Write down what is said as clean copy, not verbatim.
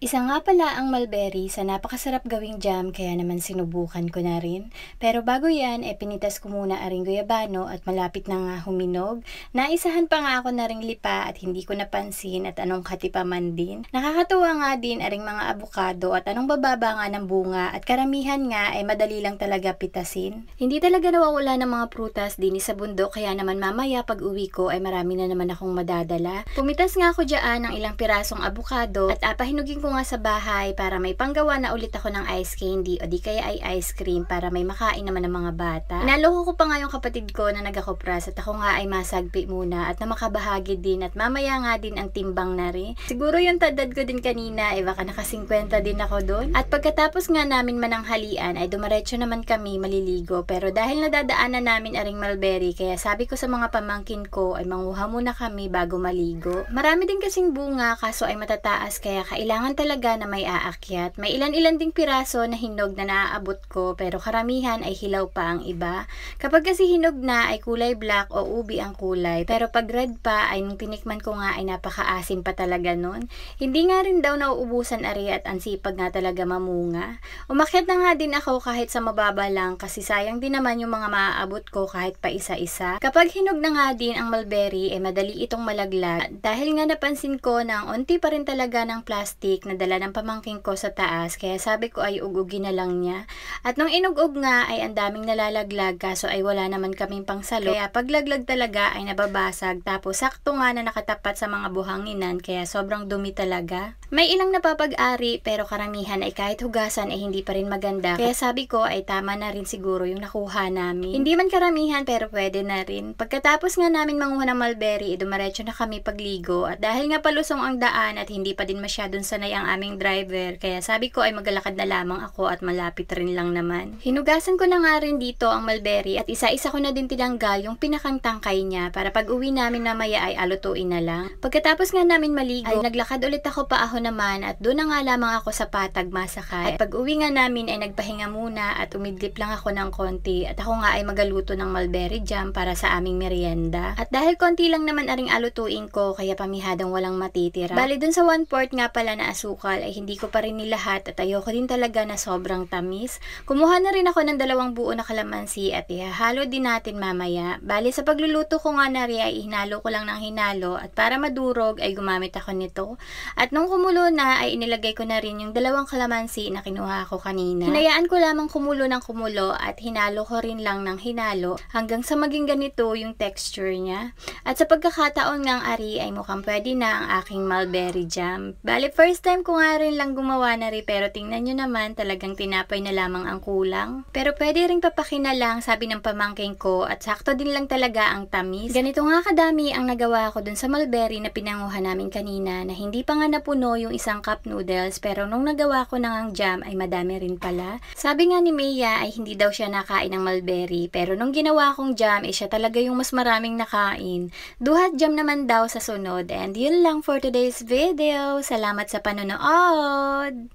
Isa nga pala ang mulberry sa napakasarap gawing jam kaya naman sinubukan ko na rin. Pero bago yan, pinitas ko muna aring guyabano at malapit na nga huminog. Naisahan pa nga ako na ring lipa at hindi ko napansin at anong katipaman din. Nakakatuwa nga din aring mga abukado at anong bababa nga ng bunga at karamihan nga ay madali lang talaga pitasin. Hindi talaga nawawala ng mga prutas din sa bundok kaya naman mamaya pag uwi ko ay marami na naman akong madadala. Pumitas nga ako dyan ng ilang pirasong abukado at pahinugin ko nga sa bahay para may panggawa na ulit ako ng ice candy o di kaya ay ice cream para may makain naman ng mga bata. Inaloko ko pa nga yung kapatid ko na nagakopras at ako nga ay masagpi muna at na makabahagi din at mamaya nga din ang timbang na rin. Siguro yung tadad ko din kanina ay baka naka 50 din ako doon. At pagkatapos nga namin mananghalian ay dumiretso naman kami maliligo pero dahil nadadaanan namin aring mulberry kaya sabi ko sa mga pamangkin ko ay manguha muna kami bago maligo. Marami din kasing bunga kaso ay matataas kaya kailangan talaga na may aakyat. May ilan-ilan ding piraso na hinog na naaabot ko pero karamihan ay hilaw pa ang iba. Kapag kasi hinog na ay kulay black o ubi ang kulay pero pag red pa ay nung tinikman ko nga ay napakaasim pa talaga nun. Hindi nga rin daw nauubusan ari at ang sipag nga talaga mamunga. Umakyat na nga din ako kahit sa mababa lang kasi sayang din naman yung mga maaabot ko kahit pa isa-isa. Kapag hinog na nga din ang mulberry ay madali itong malaglag dahil nga napansin ko na ang onti pa rin talaga ng plastic na dala ng pamangking ko sa taas kaya sabi ko ay ugugin na lang niya. At nung inugog nga ay ang daming nalalaglag kaso ay wala naman kaming pangsalo kaya paglaglag talaga ay nababasag tapos sakto nga na nakatapat sa mga buhanginan kaya sobrang dumi talaga. May ilang napapag-ari pero karamihan ay kahit hugasan ay hindi pa rin maganda kaya sabi ko ay tama na rin siguro yung nakuha namin. Hindi man karamihan pero pwede na rin. Pagkatapos nga namin manguha ng mulberry dumiretso na kami pagligo at dahil nga palusong ang daan at hindi pa din masyadong sanay ang aming driver kaya sabi ko ay maglalakad na lamang ako at malapit rin lang naman. Hinugasan ko na nga rin dito ang mulberry at isa-isa ko na din tinanggal yung pinakang tangkay niya para pag uwi namin mamaya ay alutuin na lang. Pagkatapos nga namin maligo ay naglakad ulit ako paahon naman at doon na nga lamang ako sa patag masakay. At pag uwi nga namin ay nagpahinga muna at umidlip lang ako ng konti at ako nga ay magaluto ng mulberry jam para sa aming merienda. At dahil konti lang naman aring alutuin ko kaya pamihadang walang matitira. Bali dun sa 1/4 nga pala na asukal ay hindi ko pa rin nilahat at ayoko din talaga na sobrang tamis. Kumuha na rin ako ng 2 buo na kalamansi at ihahalo din natin mamaya. Bali sa pagluluto ko nga na rin ay hinalo ko lang ng hinalo at para madurog ay gumamit ako nito. At nung kumulo na ay inilagay ko na rin yung 2 kalamansi na kinuha ko kanina. Hinayaan ko lamang kumulo ng kumulo at hinalo ko rin lang ng hinalo hanggang sa maging ganito yung texture niya. At sa pagkakataon ngang ari ay mukhang pwede na ang aking mulberry jam. Bali first time ko nga rin lang gumawa na rin pero tingnan nyo naman talagang tinapay na lamang ang kulang. Pero pwede ring papakina lang sabi ng pamangking ko at sakto din lang talaga ang tamis. Ganito nga kadami ang nagawa ko dun sa mulberry na pinanguha namin kanina na hindi pa nga napuno yung 1 cup noodles pero nung nagawa ko na ang jam ay madami rin pala. Sabi nga ni Mia ay hindi daw siya nakain ng mulberry pero nung ginawa kong jam ay siya talaga yung mas maraming nakain. Duhat jam naman daw sa sunod and yun lang for today's video. Salamat sa panonood!